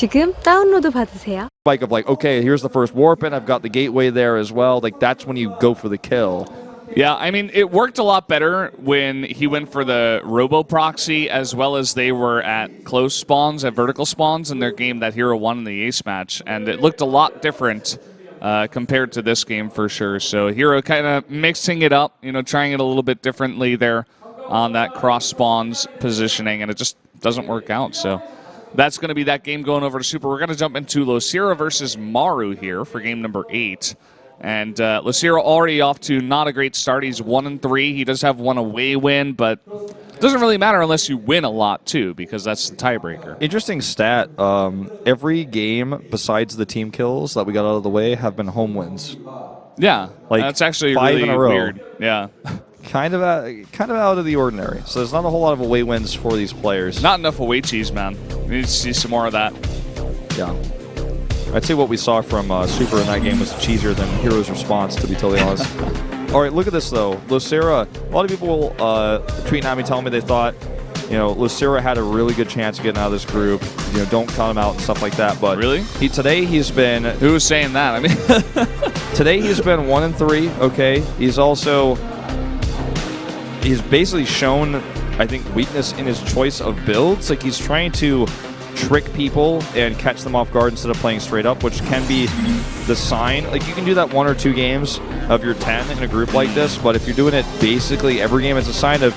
지금 다운로드 받으세요. Like okay, here's the first warp in. I've got the gateway there as well. Like that's when you go for the kill. Yeah, I mean, it worked a lot better when he went for the robo proxy as well as they were at close spawns, at vertical spawns in their game that Hero won in the Ace match. And it looked a lot different compared to this game for sure. So Hero kind of mixing it up, you know, trying it a little bit differently there on that cross spawns positioning, and it just doesn't work out. So that's going to be that game going over to Super. We're going to jump into Losira versus Maru here for game number 8. And Losira already off to not a great start. He's 1-3. He does have one away win, but it doesn't really matter unless you win a lot too, because that's the tiebreaker. Interesting stat. Every game besides the team kills that we got out of the way have been home wins. Yeah, like that's actually 5 really in a row. weird. Yeah. Kind of out of the ordinary. So there's not a whole lot of away wins for these players. Not enough away cheese, man. We need to see some more of that. Yeah. I'd say what we saw from Super in that game was cheesier than Hero's response, to be totally honest. All right, look at this, though. Losira, a lot of people tweeting at me telling me they thought, you know, Losira had a really good chance of getting out of this group. You know, don't count him out and stuff like that. But really? Today he's been... Who was saying that? I mean... Today he's been 1-3, okay? He's also... He's basically shown, I think, weakness in his choice of builds. Like, he's trying to trick people and catch them off guard instead of playing straight up, which can be the sign. Like, you can do that 1 or 2 games of your 10 in a group like this, but if you're doing it basically every game, it's a sign of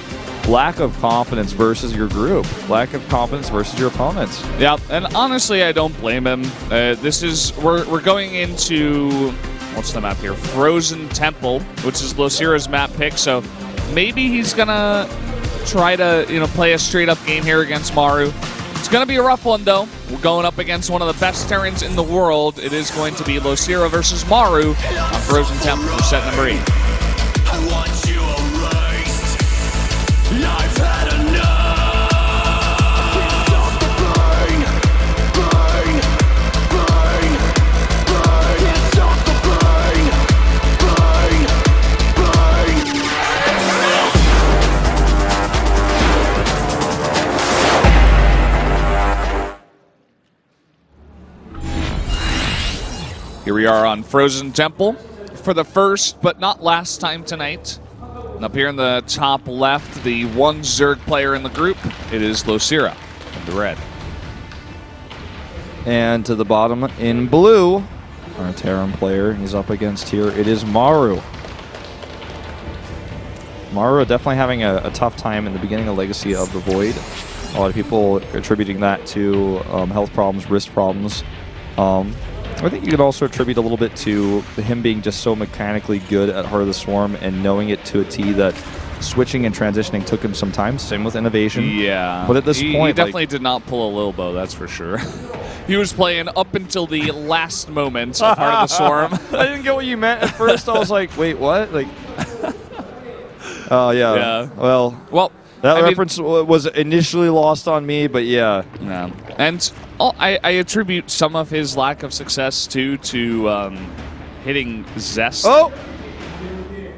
lack of confidence versus your group, lack of confidence versus your opponents. Yeah, and honestly, I don't blame him. We're going into, what's the map here? Frozen Temple, which is Losira's map pick, so maybe he's gonna try to, you know, play a straight-up game here against Maru. It's gonna be a rough one, though. We're going up against one of the best Terrans in the world. It is going to be Losira versus Maru on Frozen Temple for set number 8. I want you erased. I've had enough. Stop the pain, pain, pain, pain. Can't stop the pain, pain, pain. Here we are on Frozen Temple for the first but not last time tonight. And up here in the top left, the one Zerg player in the group, it is Losira in the red. And to the bottom in blue, our Terran player he's up against here, it is Maru. Maru definitely having a tough time in the beginning of Legacy of the Void. A lot of people attributing that to health problems, wrist problems. I think you could also attribute a little bit to him being just so mechanically good at Heart of the Swarm and knowing it to a T that switching and transitioning took him some time. Same with Innovation. Yeah. But at this point, he definitely did not pull a Lilbo, that's for sure. He was playing up until the last moment of Heart of the Swarm. I didn't get what you meant at first. I was like, wait, what? Like, oh, yeah. Yeah. Well, that reference was initially lost on me, but yeah. Yeah. And I attribute some of his lack of success to hitting Zest. Oh!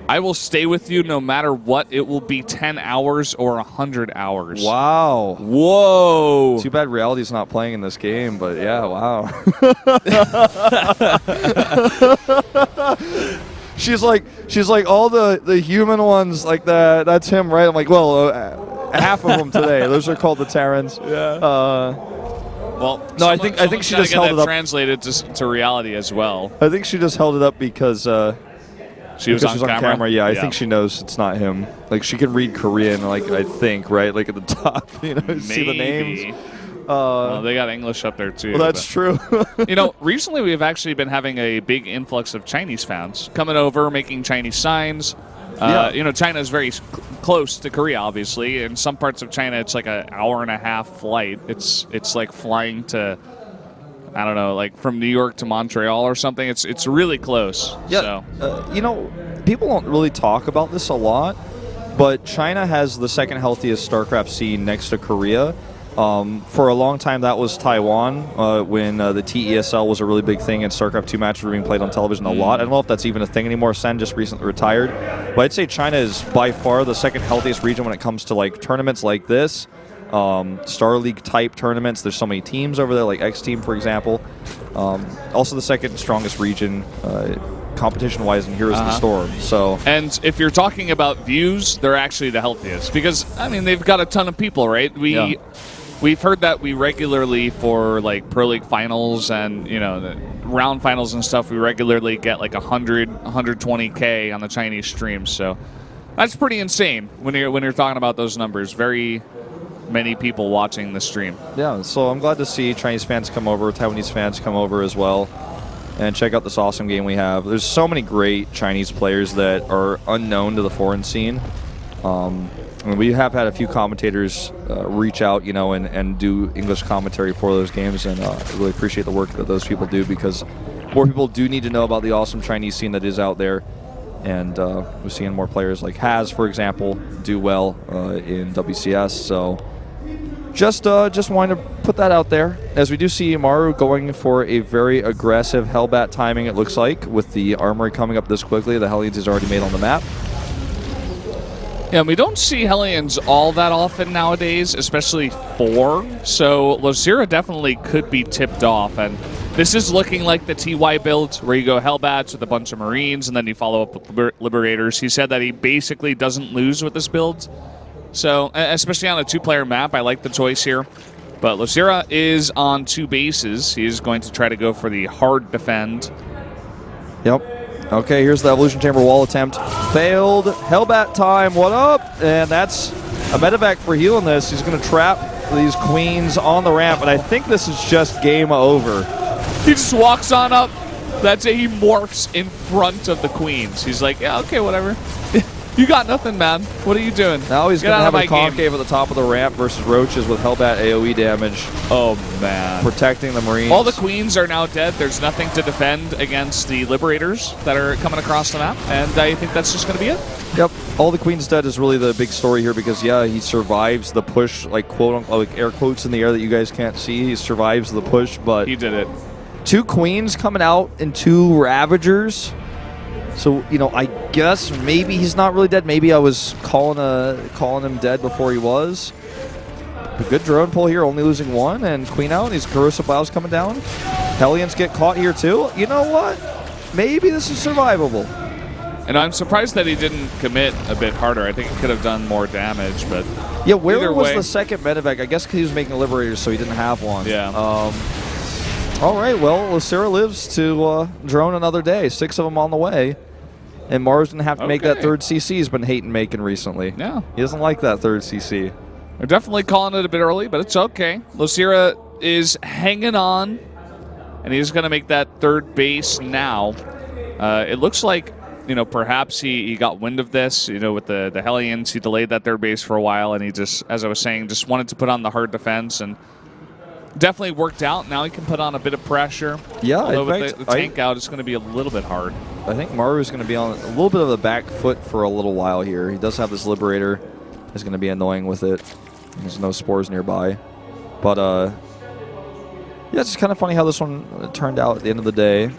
I will stay with you no matter what. It will be 10 hours or 100 hours. Wow. Whoa. Too bad Reality's not playing in this game, but yeah, wow. She's like all the human ones like that. That's him, right? I'm like, well, half of them today. Those are called the Terrans. Yeah. Well, no, I think she just held it up. Translated to reality as well. I think she just held it up because she was on camera. Yeah, I think she knows it's not him. Like she can read Korean. Like I think, right? Like at the top, you know, see the names. Well, they got English up there too. Well, that's true. You know, recently we've actually been having a big influx of Chinese fans coming over, making Chinese signs. Yeah. You know, China is very close to Korea, obviously. In some parts of China, it's like an hour-and-a-half flight. It's like flying to, I don't know, like from New York to Montreal or something. It's really close. Yeah. So. You know, people don't really talk about this a lot, but China has the second healthiest StarCraft scene next to Korea. For a long time, that was Taiwan when the TESL was a really big thing and StarCraft 2 matches were being played on television a lot. I don't know if that's even a thing anymore. Sen just recently retired. But I'd say China is by far the second healthiest region when it comes to like tournaments like this. Star League type tournaments. There's so many teams over there, like X Team, for example. Also the second strongest region competition-wise in Heroes of the Storm. So, and if you're talking about views, they're actually the healthiest because I mean they've got a ton of people, right? We've heard that we regularly, for like Pro League finals and the round finals and stuff, we regularly get like 100, 120K on the Chinese streams. So that's pretty insane when you're talking about those numbers. Very many people watching the stream. Yeah, so I'm glad to see Chinese fans come over, Taiwanese fans come over as well, and check out this awesome game we have. There's so many great Chinese players that are unknown to the foreign scene. We have had a few commentators reach out, and do English commentary for those games, and I really appreciate the work that those people do because more people do need to know about the awesome Chinese scene that is out there. And we're seeing more players like Haz, for example, do well in WCS. So just wanted to put that out there. As we do see Maru going for a very aggressive Hellbat timing, it looks like, with the Armory coming up this quickly. The Hellions is already made on the map. Yeah, we don't see Hellions all that often nowadays, especially 4. So Losira definitely could be tipped off. And this is looking like the TY build, where you go Hellbats with a bunch of Marines, and then you follow up with Liberators. He said that he basically doesn't lose with this build. So, especially on a 2-player map, I like the choice here. But Losira is on 2 bases. He's going to try to go for the hard defend. Yep. Okay, here's the Evolution Chamber wall attempt. Failed. Hellbat time. What up? And that's a medevac for healing this. He's going to trap these queens on the ramp, and I think this is just game over. He just walks on up. That's it. He morphs in front of the queens. He's like, yeah, okay, whatever. You got nothing, man. What are you doing? Now he's going to have a concave at the top of the ramp versus Roaches with Hellbat AoE damage. Oh, man. Protecting the Marines. All the queens are now dead. There's nothing to defend against the Liberators that are coming across the map, and I think that's just going to be it. Yep. All the queens dead is really the big story here because, yeah, he survives the push, like, quote-unquote, like air quotes in the air that you guys can't see. He survives the push, but... He did it. 2 queens coming out and 2 Ravagers. So, I guess maybe he's not really dead. Maybe I was calling him dead before he was. A good drone pull here, only losing 1, and Queen out. These Corrosive Bows coming down. Hellions get caught here too. You know what? Maybe this is survivable. And I'm surprised that he didn't commit a bit harder. I think he could have done more damage, but yeah, where was the second medevac? I guess because he was making Liberators, so he didn't have one. Yeah. All right, well, Losira lives to drone another day. 6 of them on the way. And Maru's going to have to make that 3rd CC he's been hating making recently. Yeah. He doesn't like that 3rd CC. They're definitely calling it a bit early, but it's okay. Losira is hanging on, and he's going to make that 3rd base now. It looks like, perhaps he got wind of this, with the Hellions. He delayed that 3rd base for a while, and he just, as I was saying, just wanted to put on the hard defense, and definitely worked out. Now he can put on a bit of pressure. Yeah, although in with the tank out, it's going to be a little bit hard. I think Maru is going to be on a little bit of the back foot for a little while here. He does have this Liberator. He's going to be annoying with it. There's no spores nearby. But, yeah, it's kind of funny how this one turned out at the end of the day.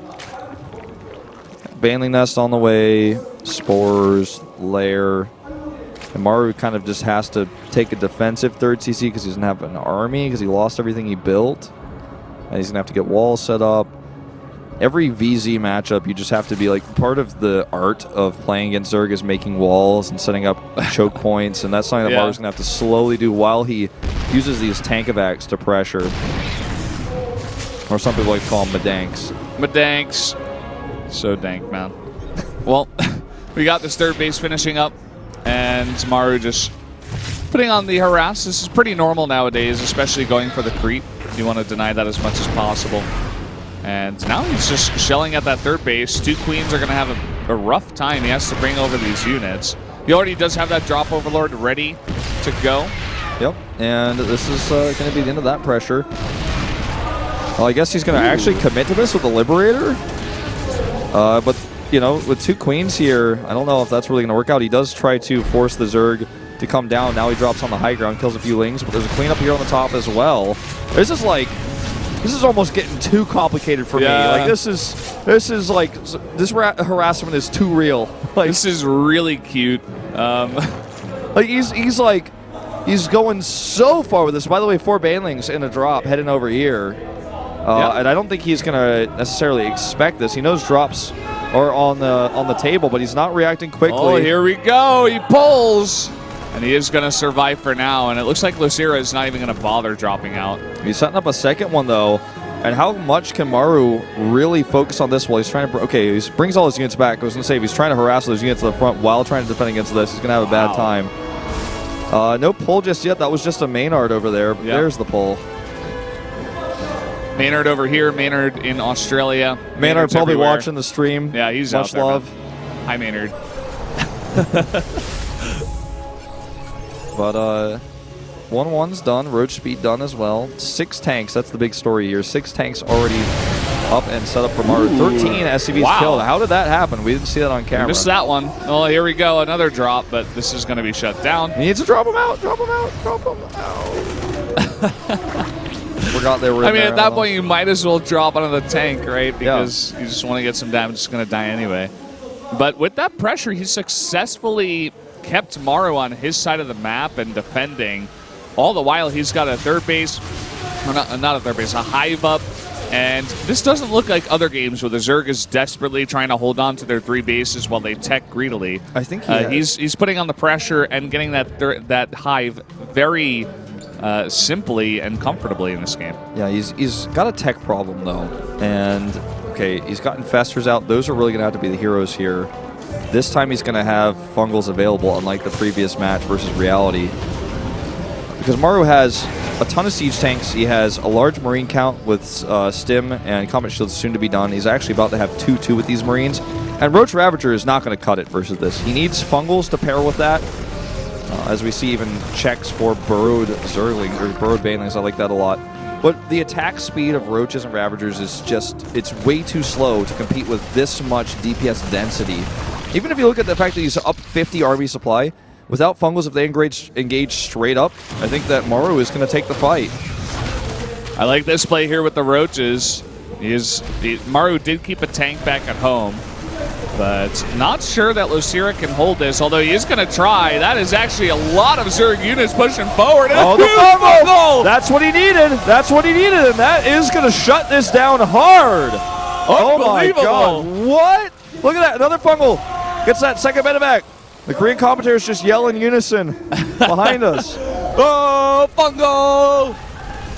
Baneling Nest on the way, spores, lair. And Maru kind of just has to take a defensive 3rd CC because he doesn't have an army, because he lost everything he built. And he's going to have to get walls set up. Every VZ matchup, you just have to be like, part of the art of playing against Zerg is making walls and setting up choke points, and that's something that Maru's going to have to slowly do while he uses these tank-evacs to pressure. Or some people like to call them Madanks. Madanks. So dank, man. Well, we got this 3rd base finishing up, and Maru just putting on the harass. This is pretty normal nowadays, especially going for the creep. You want to deny that as much as possible. And now he's just shelling at that 3rd base. 2 queens are going to have a rough time. He has to bring over these units. He already does have that drop overlord ready to go. Yep, and this is going to be the end of that pressure. Well, I guess he's going to actually commit to this with the Liberator. But, with 2 queens here, I don't know if that's really going to work out. He does try to force the Zerg to come down. Now he drops on the high ground, kills a few lings, but there's a queen up here on the top as well. This is almost getting too complicated for me. Like this harassment is too real. Like, this is really cute. like he's like, He's going so far with this. By the way, 4 banelings in a drop heading over here. And I don't think he's going to necessarily expect this. He knows drops are on the table, but he's not reacting quickly. Oh, here we go. He pulls. And he is going to survive for now. And it looks like Losira is not even going to bother dropping out. He's setting up a second one, though. And how much can Maru really focus on this while he's trying to... Okay, he brings all his units back. I was going to say, if he's trying to harass those units to the front while trying to defend against this, he's going to have a bad time. No pull just yet. That was just a Maynard over there. Yep. There's the pull. Maynard over here. Maynard in Australia. Maynard probably everywhere. Watching the stream. Yeah, he's much out there, love. Man. Hi, Maynard. But 1-1's done. Roach speed done as well. 6 tanks. That's the big story here. 6 tanks already up and set up for Maru. 13 SCVs killed. How did that happen? We didn't see that on camera. Missed that one. Oh, here we go. Another drop, but this is going to be shut down. He needs to drop him out. Drop him out. Drop him out. Forgot they were in at that point, you might as well drop onto the tank, right? Because you just want to get some damage. It's going to die anyway. But with that pressure, he successfully kept Maru on his side of the map and defending. All the while, he's got a third base, or not a third base, a hive up. And this doesn't look like other games where the Zerg is desperately trying to hold on to their 3 bases while they tech greedily. I think he's putting on the pressure and getting that hive very simply and comfortably in this game. Yeah, he's got a tech problem, though. And, okay, he's got infestors out. Those are really going to have to be the heroes here. This time he's going to have fungals available, unlike the previous match versus reality. Because Maru has a ton of siege tanks. He has a large marine count with stim and combat shields soon to be done. He's actually about to have 2-2 with these marines. And Roach Ravager is not going to cut it versus this. He needs fungals to pair with that. As we see even checks for burrowed Zerglings or burrowed banelings. I like that a lot. But the attack speed of Roaches and Ravagers is just, it's way too slow to compete with this much DPS density. Even if you look at the fact that he's up 50 army supply, without fungals, if they engage straight up, I think that Maru is going to take the fight. I like this play here with the Roaches. Maru did keep a tank back at home, but not sure that Losira can hold this, although he is going to try. That is actually a lot of Zerg units pushing forward. Oh, the fungal! That's what he needed. That's what he needed, and that is going to shut this down hard. Oh my God. What? Look at that. Another fungal. Gets that second medevac. The Korean commentators just yell in unison behind us. Oh, fungal!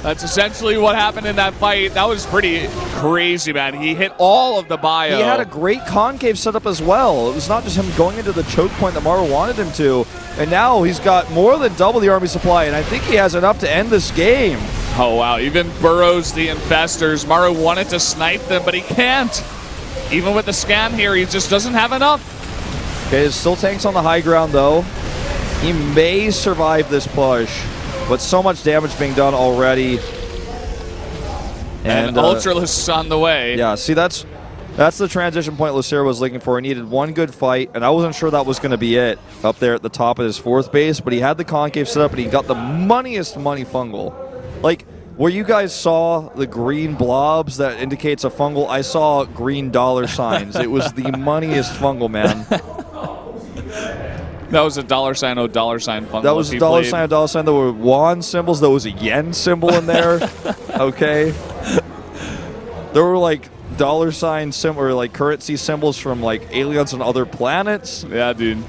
That's essentially what happened in that fight. That was pretty crazy, man. He hit all of the bio. He had a great concave setup as well. It was not just him going into the choke point that Maru wanted him to. And now he's got more than double the army supply, and I think he has enough to end this game. Oh, wow. Even burrows the infestors. Maru wanted to snipe them, but he can't. Even with the scan here, he just doesn't have enough. Okay, there's still tanks on the high ground, though. He may survive this push, but so much damage being done already. And Ultralisk on the way. Yeah, see, that's the transition point Losira was looking for. He needed one good fight, and I wasn't sure that was going to be it up there at the top of his 4th base, but he had the concave set up, and he got the moneyest money fungal. Like, where you guys saw the green blobs that indicates a fungal, I saw green dollar signs. It was the moneyest fungal, man. That was a $sign, oh, $sign fungal. That was a $sign, $sign. There were wand symbols. There was a yen symbol in there. Okay. There were like $sign or like currency symbols from like aliens on other planets. Yeah, dude.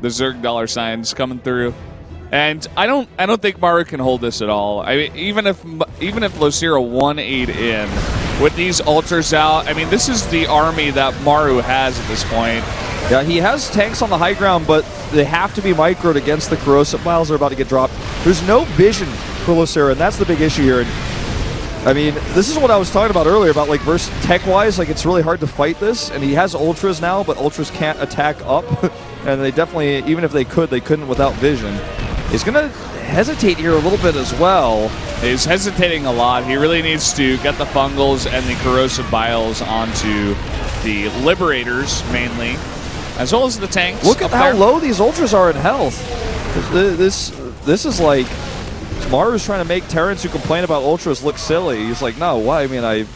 The Zerg $signs coming through. And I don't think Maru can hold this at all. I mean, even if Losira 1-8 in with these ultras out, I mean, this is the army that Maru has at this point. Yeah, he has tanks on the high ground, but they have to be microed against the corrosive miles that are about to get dropped. There's no vision for Losira, and that's the big issue here. And, I mean, this is what I was talking about earlier about, like, versus tech-wise, like, it's really hard to fight this. And he has ultras now, but ultras can't attack up. And they definitely, even if they could, they couldn't without vision. He's going to hesitate here a little bit as well. He's hesitating a lot. He really needs to get the fungals and the corrosive biles onto the liberators, mainly, as well as the tanks. Look at how low these ultras are in health. This is like Maru's trying to make Terrans who complain about ultras look silly. He's like, no, why? I mean, I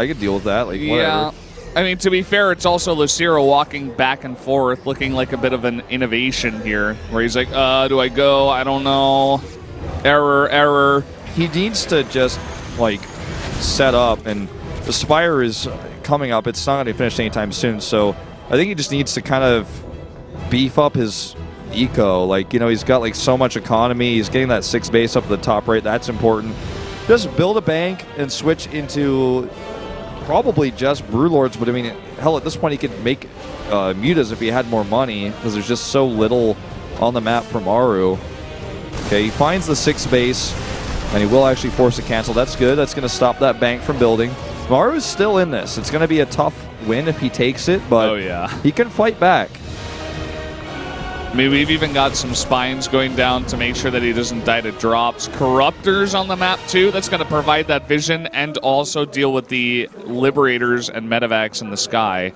could deal with that. Like, whatever. Yeah. I mean, to be fair, it's also Losira walking back and forth, looking like a bit of an innovation here, where he's like, do I go? I don't know. Error. He needs to just, like, set up, and the Spire is coming up. It's not going to be finished anytime soon, so I think he just needs to kind of beef up his eco. Like, you know, he's got, like, so much economy. He's getting that 6 base up at the top right. That's important. Just build a bank and switch into probably just Brewlords, but I mean, hell, at this point he could make Mutas if he had more money, because there's just so little on the map for Maru. Okay, he finds the 6 base, and he will actually force a cancel. That's good. That's going to stop that bank from building. Maru's still in this. It's going to be a tough win if he takes it, but he can fight back. I mean, we've even got some spines going down to make sure that he doesn't die to drops. Corruptors on the map, too. That's going to provide that vision and also deal with the Liberators and Medivacs in the sky.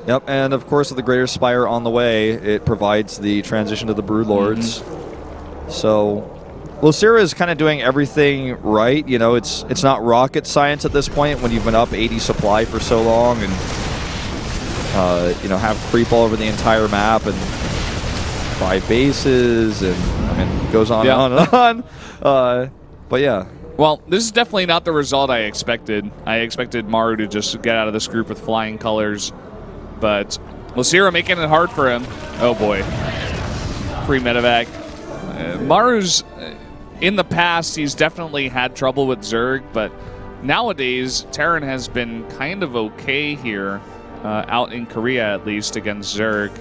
Yep, and of course with the Greater Spire on the way, it provides the transition to the Broodlords. So Losira is kind of doing everything right. You know, it's not rocket science at this point when you've been up 80 supply for so long and, you know, have creep all over the entire map and 5 bases, and I mean, it goes on and on and on. But yeah. Well, this is definitely not the result I expected. I expected Maru to just get out of this group with flying colors, but Losira making it hard for him. Oh boy. Free medevac. Maru's, in the past, he's definitely had trouble with Zerg, but nowadays, Terran has been kind of okay here, out in Korea at least, against Zerg.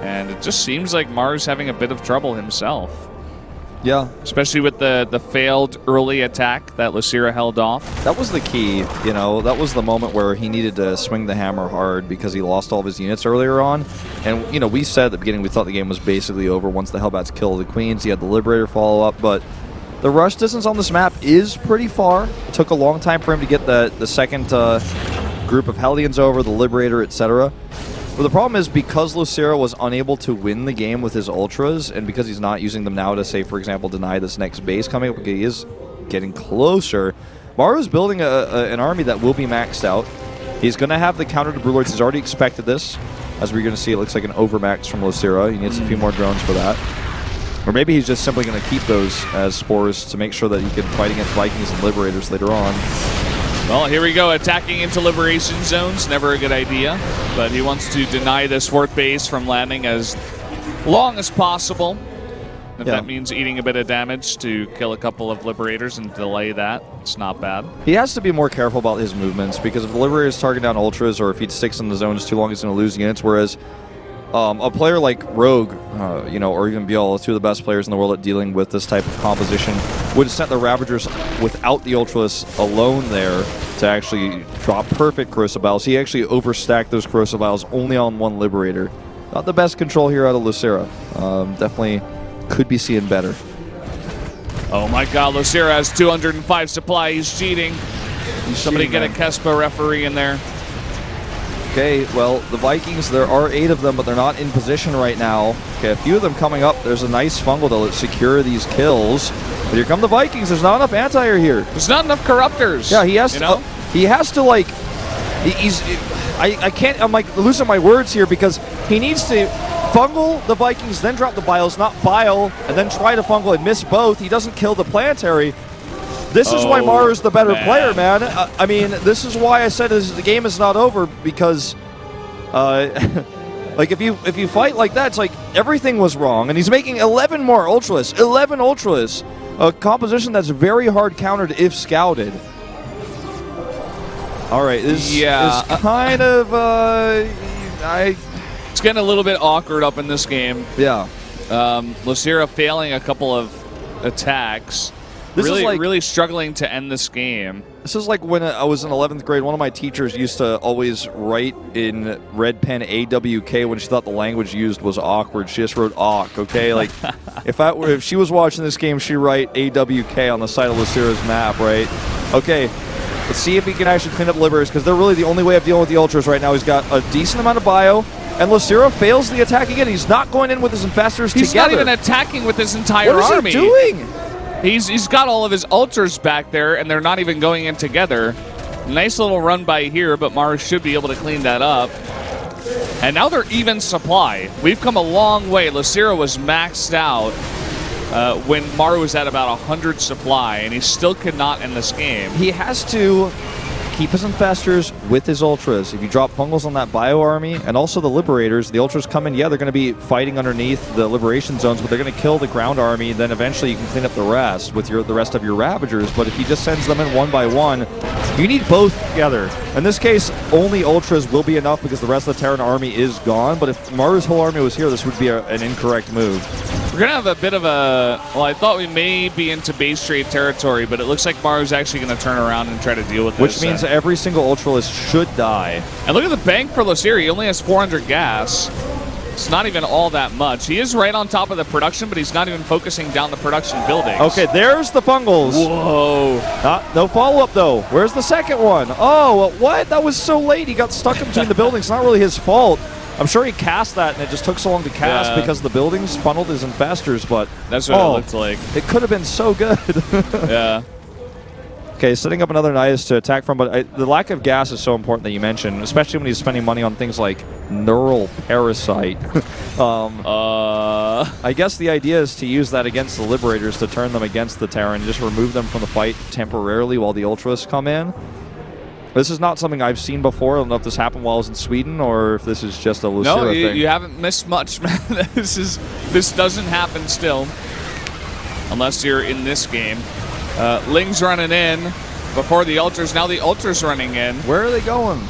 And it just seems like Maru's having a bit of trouble himself. Yeah. Especially with the failed early attack that Losira held off. That was the key, you know. That was the moment where he needed to swing the hammer hard because he lost all of his units earlier on. And, you know, we said at the beginning we thought the game was basically over once the Hellbats killed the Queens. He had the Liberator follow up, but the rush distance on this map is pretty far. It took a long time for him to get the second group of Hellions over, the Liberator, etc. But the problem is, because Losira was unable to win the game with his Ultras, and because he's not using them now to, say, for example, deny this next base coming up, he is getting closer. Maru's building an army that will be maxed out. He's going to have the counter to Brewlords. He's already expected this. As we're going to see, it looks like an overmax from Losira. He needs a few more drones for that. Or maybe he's just simply going to keep those as spores to make sure that he can fight against Vikings and Liberators later on. Well, here we go. Attacking into liberation zones. Never a good idea. But he wants to deny this 4th base from landing as long as possible. If that means eating a bit of damage to kill a couple of Liberators and delay that, it's not bad. He has to be more careful about his movements, because if the Liberators target down Ultras or if he sticks in the zones too long, he's going to lose units, whereas a player like Rogue, you know, or even Biel, 2 of the best players in the world at dealing with this type of composition, would have sent the Ravagers without the Ultras alone there to actually drop perfect Corrosive Vials. He actually overstacked those Corrosive Vials only on 1 Liberator. Not the best control here out of Losira. Definitely could be seeing better. Oh my god, Losira has 205 supply. He's cheating. Somebody get a Kespa referee in there. Okay, well, the Vikings, there are 8 of them, but they're not in position right now. Okay, a few of them coming up. There's a nice fungal to secure these kills. But here come the Vikings. There's not enough anti-air here. There's not enough Corruptors. Yeah, he has to. He has to, like, I can't. I'm like losing my words here, because he needs to fungal the Vikings, then drop the Biles, not Bile, and then try to fungal and miss both. He doesn't kill the planetary. This is why Maru's the better player, man. I mean, this is why I said the game is not over, because, like, if you fight like that, it's like everything was wrong, and he's making 11 more Ultras, 11 Ultras, a composition that's very hard countered if scouted. All right, this is kind of, It's getting a little bit awkward up in this game. Yeah. Losira failing a couple of attacks. This is like, really struggling to end this game. This is like when I was in 11th grade. One of my teachers used to always write in red pen AWK when she thought the language used was awkward. She just wrote awk, okay? Like, if she was watching this game, she'd write AWK on the side of Losira's map, right? Okay, let's see if he can actually clean up Liberators, because they're really the only way of dealing with the Ultras right now. He's got a decent amount of bio, and Losira fails the attack again. He's not going in with his Infestors together. He's not even attacking with his entire army. What is he doing? He's got all of his Ultras back there, and they're not even going in together. Nice little run by here, but Maru should be able to clean that up. And now they're even supply. We've come a long way. Losira was maxed out when Maru was at about 100 supply, and he still could not end this game. He has to keep his infestors with his ultras. If you drop fungals on that bio army, and also the liberators, the ultras come in, yeah, they're going to be fighting underneath the liberation zones, but they're going to kill the ground army, then eventually you can clean up the rest with the rest of your ravagers. But if he just sends them in one by one, you need both together. In this case, only ultras will be enough because the rest of the Terran army is gone, but if Maru's whole army was here, this would be an incorrect move. We're going to have a bit of a... Well, I thought we may be into base trade territory, but it looks like Maru's actually going to turn around and try to deal with this. Which means every single ultralist should die. And look at the bank for Losira. He only has 400 gas. It's not even all that much. He is right on top of the production, but he's not even focusing down the production buildings. Okay, there's the fungals. Whoa. No follow-up, though. Where's the second one? Oh, what? That was so late. He got stuck in between the buildings. It's not really his fault. I'm sure he cast that, and it just took so long to cast because the buildings funneled his infestors, but... That's what it looked like. It could have been so good. Yeah. Okay, setting up another Nidus to attack from, but the lack of gas is so important that you mentioned, especially when he's spending money on things like Neural Parasite. I guess the idea is to use that against the Liberators to turn them against the Terran, just remove them from the fight temporarily while the Ultras come in. This is not something I've seen before. I don't know if this happened while I was in Sweden or if this is just a Losira thing. No, you haven't missed much, man. This doesn't happen still, unless you're in this game. Ling's running in before the Ultras. Now the Ultras running in. Where are they going?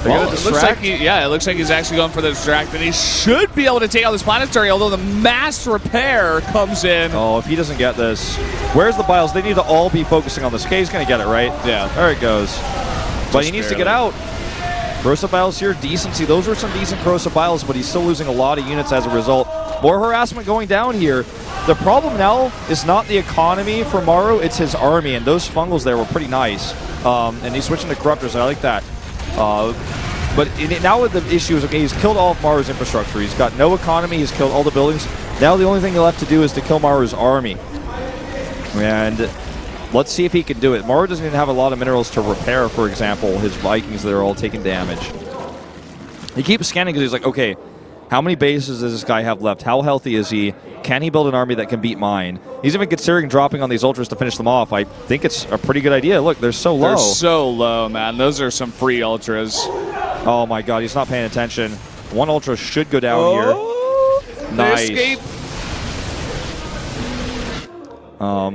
Well, it looks like it looks like he's actually going for the distract, and he should be able to take out this planetary, although the mass repair comes in. Oh, if he doesn't get this. Where's the biles? They need to all be focusing on this. K's going to get it, right? Yeah. There it goes. But he needs to get out. Corrosive Biles here, decency. Those were some decent Corrosive Biles, but he's still losing a lot of units as a result. More harassment going down here. The problem now is not the economy for Maru, it's his army, and those fungals there were pretty nice. And he's switching to Corruptors, I like that. But now the issue is, okay, he's killed all of Maru's infrastructure. He's got no economy, he's killed all the buildings. Now the only thing left to do is to kill Maru's army. And let's see if he can do it. Maru doesn't even have a lot of minerals to repair, for example, his Vikings that are all taking damage. He keeps scanning because he's like, okay, how many bases does this guy have left? How healthy is he? Can he build an army that can beat mine? He's even considering dropping on these Ultras to finish them off. I think it's a pretty good idea. Look, they're so low. They're so low, man. Those are some free Ultras. Oh my god, he's not paying attention. One Ultra should go down here. Nice. Escape.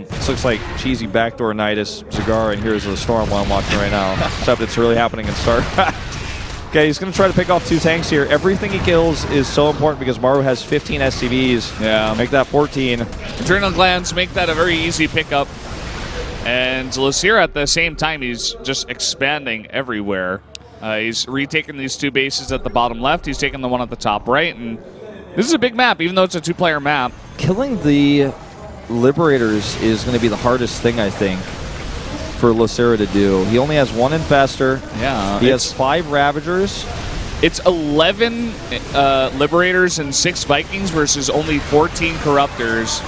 This looks like cheesy backdoor Nidus, Cigar, and here's the storm while I'm watching right now. Except it's really happening in StarCraft. Okay, he's going to try to pick off 2 tanks here. Everything he kills is so important because Maru has 15 SCVs. Yeah. Make that 14. Adrenal glands make that a very easy pickup. And Losira at the same time, he's just expanding everywhere. He's retaking these 2 bases at the bottom left. He's taking the one at the top right. And this is a big map, even though it's a 2-player map. Killing the Liberators is going to be the hardest thing, I think, for Losira to do. He only has 1 Infestor. Yeah. He has 5 Ravagers. It's 11 Liberators and 6 Vikings versus only 14 Corruptors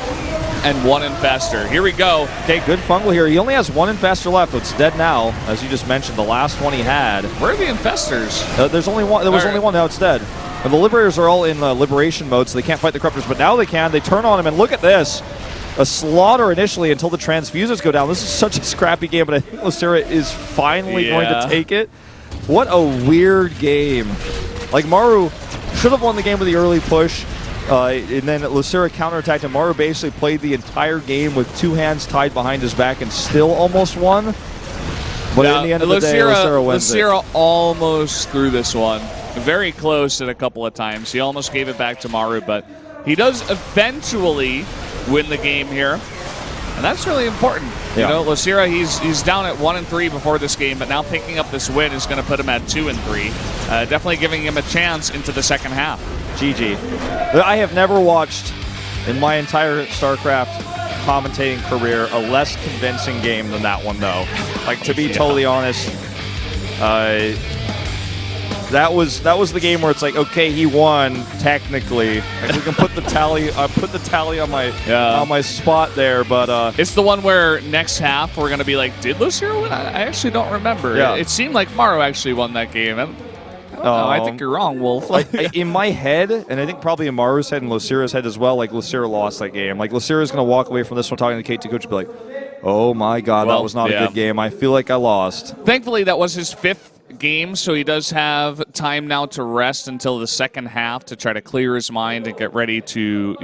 and 1 Infestor. Here we go. Okay, good fungal here. He only has 1 Infestor left. It's dead now, as you just mentioned. The last one he had. Where are the Infestors? There's only one. There was only one. Now it's dead. And the Liberators are all in liberation mode, so they can't fight the Corruptors. But now they can. They turn on him, and look at this. A slaughter initially until the transfuses go down. This is such a scrappy game, but I think Losira is finally going to take it. What a weird game. Like, Maru should have won the game with the early push, and then Losira counterattacked, and Maru basically played the entire game with 2 hands tied behind his back and still almost won. But in the end of the day, Losira wins it. Losira almost threw this one. Very close at a couple of times. He almost gave it back to Maru, but he does eventually win the game here, and that's really important. Yeah. You know, Losira, he's down at 1-3 before this game, but now picking up this win is going to put him at 2-3. Definitely giving him a chance into the second half. GG. I have never watched in my entire StarCraft commentating career a less convincing game than that one, though. Like, to be totally honest, that was the game where it's like, okay, he won technically. Like, we can put the tally. Put the tally on my spot there, but it's the one where next half we're gonna be like, did Losira win? I actually don't remember. Yeah. It seemed like Maru actually won that game. I think you're wrong, Wolf. in my head, and I think probably in Maru's head and Losira's head as well, like Losira lost that game. Like Losira's going to walk away from this one talking to the K2 coach and be like, oh my God, that was not a good game. I feel like I lost. Thankfully, that was his 5th game, so he does have time now to rest until the second half to try to clear his mind and get ready to,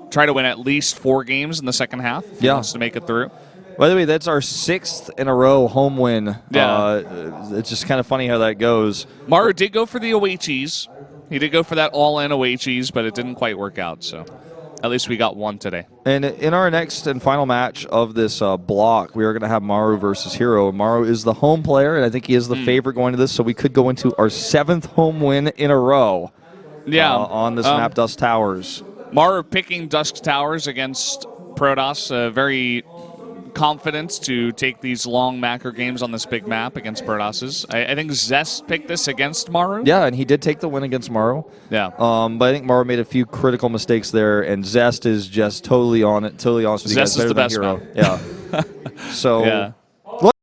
try to win at least 4 games in the second half if he wants to make it through. By the way, that's our 6th in a row home win. Yeah. It's just kind of funny how that goes. Maru did go for the away cheese. He did go for that all-in away cheese, but it didn't quite work out, so at least we got one today. And in our next and final match of this block, we are going to have Maru versus Hero. Maru is the home player, and I think he is the favorite going to this, so we could go into our 7th home win in a row on this map, Dusk Towers. Maru picking Dusk Towers against Protoss, very confident to take these long macro games on this big map against Protosses. I think Zest picked this against Maru. Yeah, and he did take the win against Maru. Yeah. But I think Maru made a few critical mistakes there, and Zest is just totally on it. Totally honest with you guys. Zest is the best Hero. map. Yeah. So. Yeah.